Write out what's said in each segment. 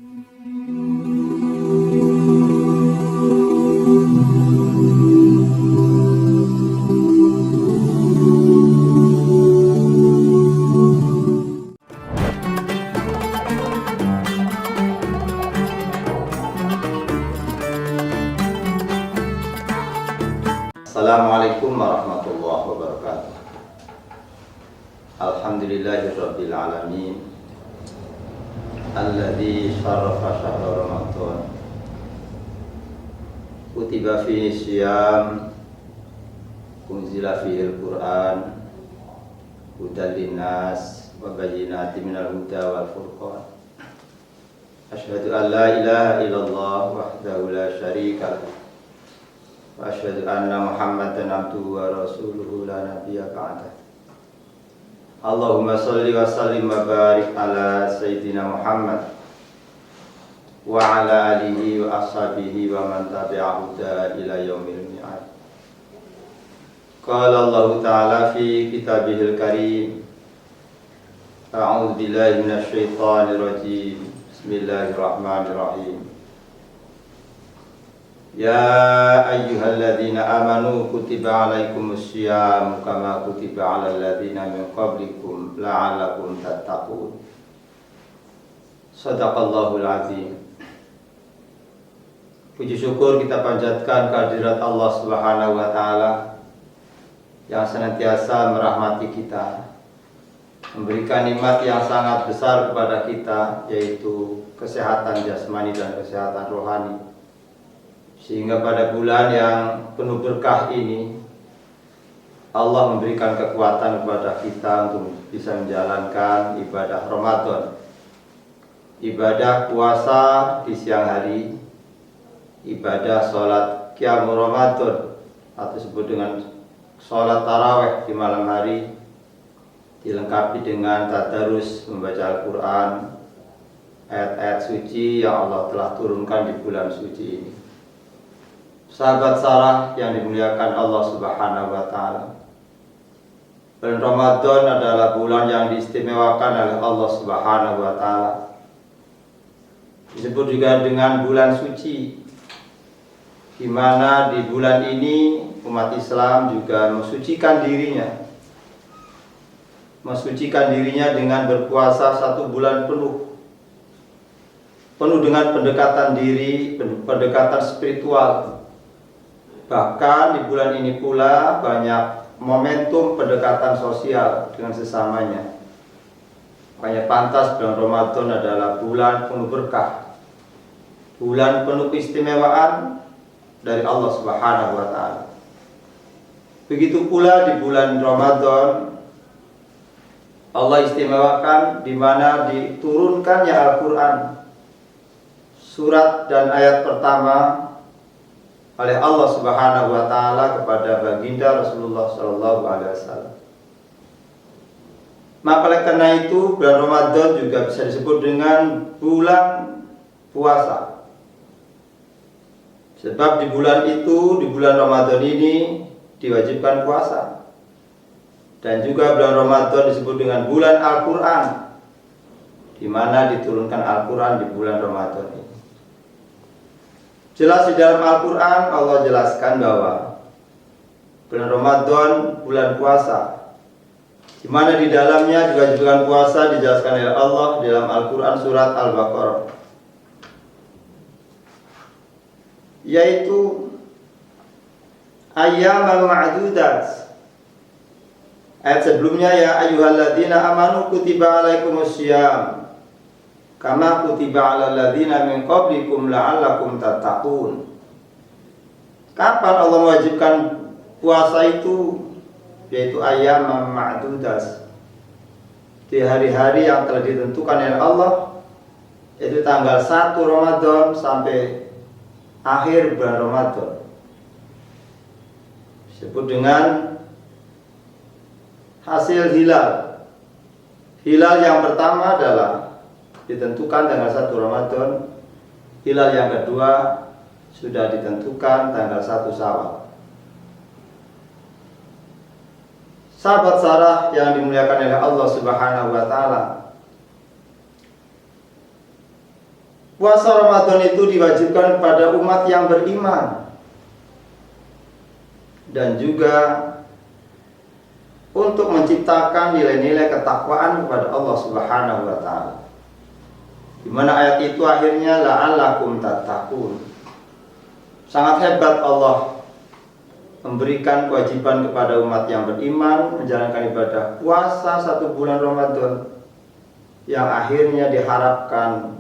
Assalamualaikum warahmatullahi wabarakatuh. Alhamdulillahirabbil alamin. Alladzi syarafa syahra Ramadan. Kutiba fihi syiyam, unzila fihi al-Qur'an, hudan linnas wa bayyinatin minal huda wal furqan. Asyhadu an la ilaha illallah wahdahu la syarika lahu. Wa asyhadu anna Muhammadan abduhu wa rasuluhu la nabiyya ba'dah. Allahumma shalli wa sallim wa barik ala sayyidina Muhammad wa ala alihi wa ashabihi wa man tabi'ahu ila yaumil mi'ad. Qala Allah ta'ala fi kitabihil karim. A'udzu billahi minasy syaithanir rajim. Bismillahirrahmanirrahim. Ya ayyuhalladzina amanu kutiba alaikumus syiyam kama kutiba alal ladzina min qablikum la'allakum tattaqun. Shadaqallahul azim. Puji syukur kita panjatkan kehadirat Allah Subhanahu wa taala yang senantiasa merahmati kita, memberikan nikmat yang sangat besar kepada kita, yaitu kesehatan jasmani dan kesehatan rohani. Sehingga pada bulan yang penuh berkah ini Allah memberikan kekuatan kepada kita untuk bisa menjalankan ibadah Ramadan, ibadah puasa di siang hari, ibadah sholat qiyamul Ramadan atau disebut dengan sholat tarawih di malam hari, dilengkapi dengan tadarus membaca Al-Quran, ayat-ayat suci yang Allah telah turunkan di bulan suci ini. Sahabat Sarah yang dimuliakan Allah Subhanahu wa taala, bulan Ramadan adalah bulan yang diistimewakan oleh Allah Subhanahu wa taala. Disebut juga dengan bulan suci, di mana di bulan ini umat Islam juga mensucikan dirinya dengan berpuasa 1 bulan penuh dengan pendekatan diri, pendekatan spiritual. Bahkan di bulan ini pula banyak momentum pendekatan sosial dengan sesamanya. Makanya pantas bulan Ramadan adalah bulan penuh berkah, bulan penuh keistimewaan dari Allah Subhanahu wa taala. Begitu pula di bulan Ramadan Allah istimewakan di mana diturunkannya Al-Qur'an, surat dan ayat pertama oleh Allah Subhanahu wa taala kepada baginda Rasulullah sallallahu alaihi wasallam. Maka oleh karena itu bulan Ramadan juga bisa disebut dengan bulan puasa. Sebab di bulan itu, di bulan Ramadan ini diwajibkan puasa. Dan juga bulan Ramadan disebut dengan bulan Al-Qur'an, di mana diturunkan Al-Qur'an di bulan Ramadan ini. Jelas di dalam Al-Quran Allah jelaskan bahwa bulan Ramadan bulan puasa, di mana di dalamnya diwajibkan puasa dijelaskan oleh Allah di dalam Al-Quran surat Al-Baqarah, yaitu ayyaman ma'dudat. Ayat sebelumnya, ya ayyuhalladzina amanu kutiba alaikumus syiyam kama kutiba alal ladzina min qablikum la'allakum tattaqun. Kapan Allah mewajibkan puasa itu? Yaitu ayyam ma'dudas, di hari-hari yang telah ditentukan oleh Allah, yaitu tanggal 1 Ramadan sampai akhir bulan Ramadan. Disebut dengan hasil hilal. Hilal yang pertama adalah ditentukan tanggal 1 Ramadan. Hilal yang kedua sudah ditentukan tanggal 1 Syawal. Sahabat Sarah yang dimuliakan oleh Allah Subhanahu wa taala, Puasa Ramadan itu diwajibkan kepada umat yang beriman dan juga untuk menciptakan nilai-nilai ketakwaan kepada Allah Subhanahu wa taala. Di mana ayat itu akhirnya la'allakum tattaqun. Sangat hebat Allah memberikan kewajiban kepada umat yang beriman menjalankan ibadah puasa 1 bulan Ramadan yang akhirnya diharapkan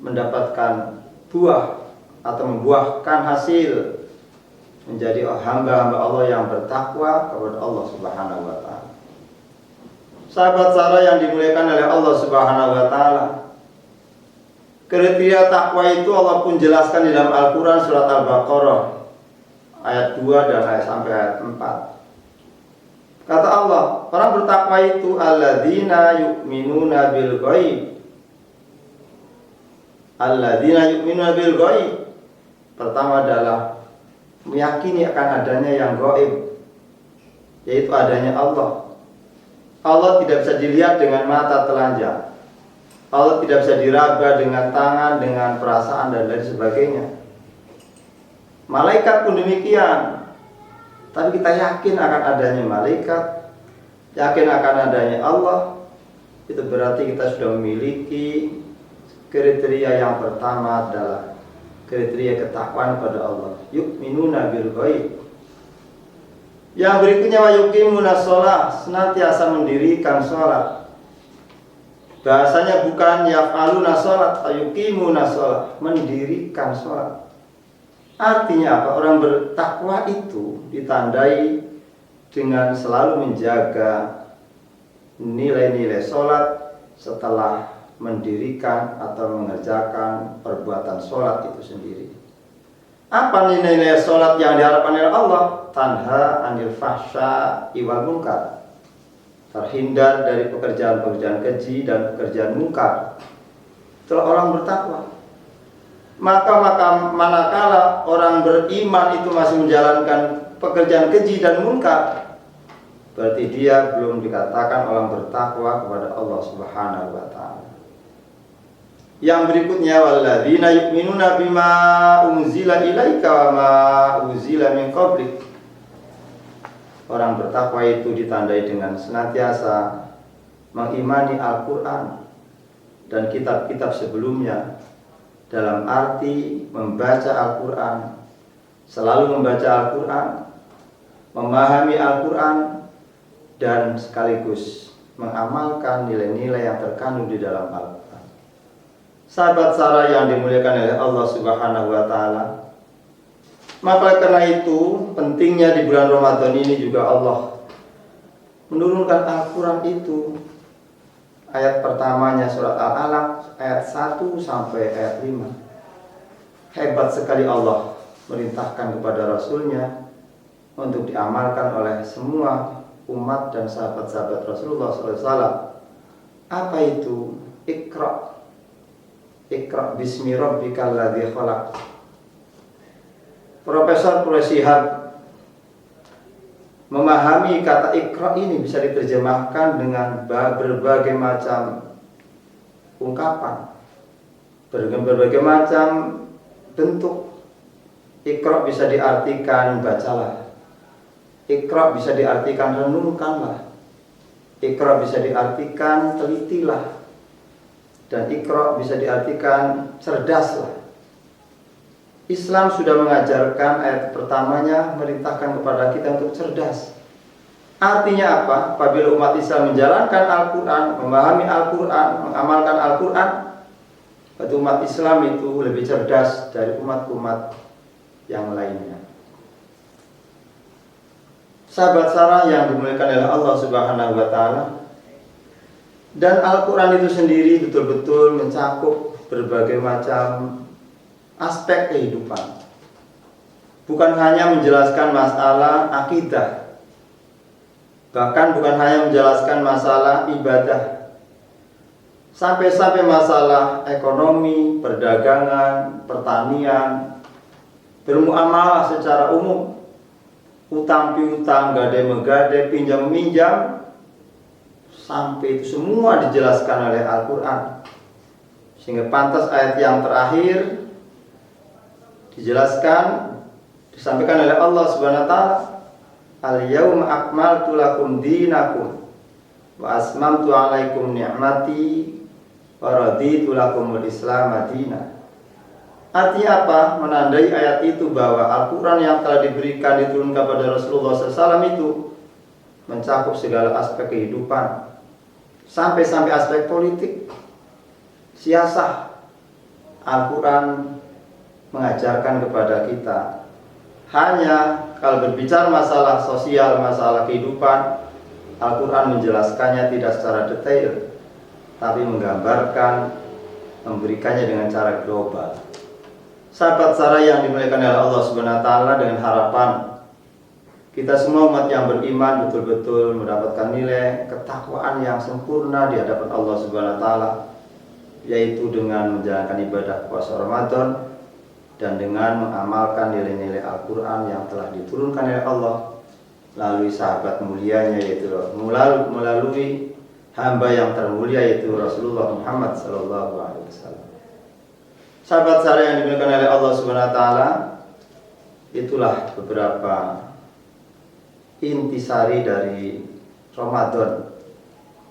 mendapatkan buah atau membuahkan hasil menjadi hamba-hamba Allah yang bertakwa kepada Allah Subhanahu wa taala. Sahabat Sarah yang dimuliakan oleh Allah Subhanahu wa taala, kriteria takwa itu Allah pun jelaskan di dalam Al-Qur'an surat Al-Baqarah ayat 2 dan ayat sampai ayat 4. Kata Allah, orang bertakwa itu alladzina yu'minuna bil ghaib. Alladzina yu'minuna bil ghaib. Pertama adalah meyakini akan adanya yang gaib, yaitu adanya Allah. Allah tidak bisa dilihat dengan mata telanjang. Allah tidak bisa diraba dengan tangan, dengan perasaan dan lain sebagainya. Malaikat pun demikian. Tapi kita yakin akan adanya malaikat, yakin akan adanya Allah. Itu berarti kita sudah memiliki kriteria yang pertama adalah kriteria ketakwaan kepada Allah. Yu'minuna bil ghaib. Yang berikutnya wa yuqimuna shalah, senantiasa mendirikan salat. Bahasanya bukan yaf'aluna salat, yuqimuna shalah, mendirikan salat. Artinya apa? Orang bertakwa itu ditandai dengan selalu menjaga nilai-nilai salat setelah mendirikan atau mengerjakan perbuatan sholat itu sendiri. Apa nilai-nilai sholat yang diharapkan oleh Allah? Tanha anil fahsya wal munkar, terhindar dari pekerjaan-pekerjaan keji dan pekerjaan munkar. Itulah orang bertakwa. Maka manakala orang beriman itu masih menjalankan pekerjaan keji dan munkar, berarti dia belum dikatakan orang bertakwa kepada Allah Subhanahu wa taala. Yang berikutnya walladzina yu'minuna bima unzila ilaika wa ma unzila min qablik. Orang bertakwa itu ditandai dengan senantiasa mengimani Al-Qur'an dan kitab-kitab sebelumnya, dalam arti membaca Al-Qur'an, selalu membaca Al-Qur'an, memahami Al-Qur'an dan sekaligus mengamalkan nilai-nilai yang terkandung di dalam Al-Qur'an. Sahabat Sarah yang dimuliakan oleh Allah Subhanahu wa taala, maka karena itu pentingnya di bulan Ramadan ini juga Allah menurunkan Al-Qur'an itu. Ayat pertamanya surat Al-Alaq ayat 1 sampai ayat 5. Hebat sekali Allah merintahkan kepada Rasulnya untuk diamalkan oleh semua umat dan sahabat-sahabat Rasulullah SAW. Apa itu? Iqra. Iqra bismi rabbikal ladzi khalaq. Profesor Pureshihab memahami kata Iqra ini bisa diterjemahkan dengan berbagai macam ungkapan, berbagai macam bentuk. Iqra bisa diartikan bacalah. Iqra bisa diartikan renungkanlah. Iqra bisa diartikan telitilah. Dan Iqra bisa diartikan cerdaslah. Islam sudah mengajarkan ayat pertamanya merintahkan kepada kita untuk cerdas. Artinya apa? Apabila umat Islam menjalankan Al-Quran, memahami Al-Quran, mengamalkan Al-Quran, berarti umat Islam itu lebih cerdas dari umat-umat yang lainnya. Sahabat Sarah yang dimuliakan oleh Allah Subhanahu wa taala, dan Al-Quran itu sendiri betul-betul mencakup berbagai macam aspek kehidupan. Bukan hanya menjelaskan masalah akidah, bahkan bukan hanya menjelaskan masalah ibadah, sampai-sampai masalah ekonomi, perdagangan, pertanian, bermuamalah secara umum, utang piutang, gade-megade, pinjam-meminjam, sampai itu semua dijelaskan oleh Al-Quran. Sehingga pantas ayat yang terakhir disampaikan oleh Allah Subhanahu wa taala, al-yauma akmaltu lakum dinakum wa asmamtu 'alaikum ni'mati wa raditu lakumul Islam madina. Artinya apa? Menandai ayat itu bahwa Al-Quran yang telah diberikan diturunkan kepada Rasulullah SAW itu mencakup segala aspek kehidupan, sampai aspek politik, siasah. Al-Quran mengajarkan kepada kita. Hanya kalau berbicara masalah sosial, masalah kehidupan, Al-Quran menjelaskannya tidak secara detail, tapi menggambarkan, memberikannya dengan cara global. Sahabat Sarah yang dimuliakan oleh Allah Subhanahu wa taala, dengan harapan kita semua umat yang beriman betul-betul mendapatkan nilai ketakwaan yang sempurna di hadapan Allah Subhanahu wa taala, yaitu dengan menjalankan ibadah puasa Ramadan dan dengan mengamalkan nilai-nilai Al-Quran yang telah diturunkan oleh Allah melalui sahabat mulianya, yaitu melalui hamba yang termulia, yaitu Rasulullah Muhammad SAW. Sahabat Sarah yang dimuliakan oleh Allah Subhanahu wa taala, itulah beberapa intisari dari Ramadan,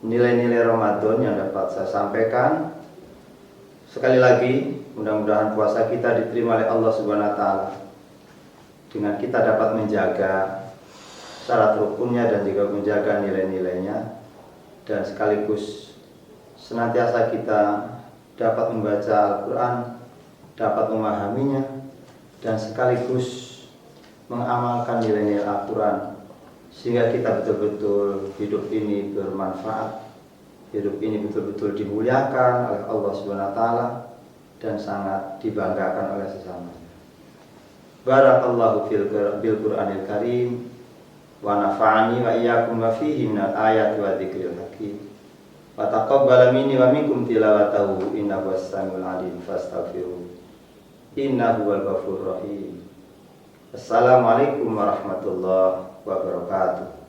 nilai-nilai Ramadan yang dapat saya sampaikan. Sekali lagi, mudah-mudahan puasa kita diterima oleh Allah Subhanahu wa taala, dengan kita dapat menjaga syarat rukunnya dan juga menjaga nilai-nilainya, dan sekaligus senantiasa kita dapat membaca Al-Quran, dapat memahaminya, dan sekaligus mengamalkan nilai-nilai Al-Quran, sehingga kita betul-betul hidup ini bermanfaat, hidup ini betul-betul dimuliakan oleh Allah Subhanahu wa taala dan sangat dibanggakan oleh sesama. Barakallahu bil Qur'anil Karim wa nafa'ani wa iyyakum ma fihi minal ayati wa dzikril hakim. Wa taqabbala minni wa minkum tilawatahu innahu was-sami'ul 'alim fastaghfiruh innahu huwal ghafurur rahim. Assalamualaikum warahmatullahi wabarakatuh.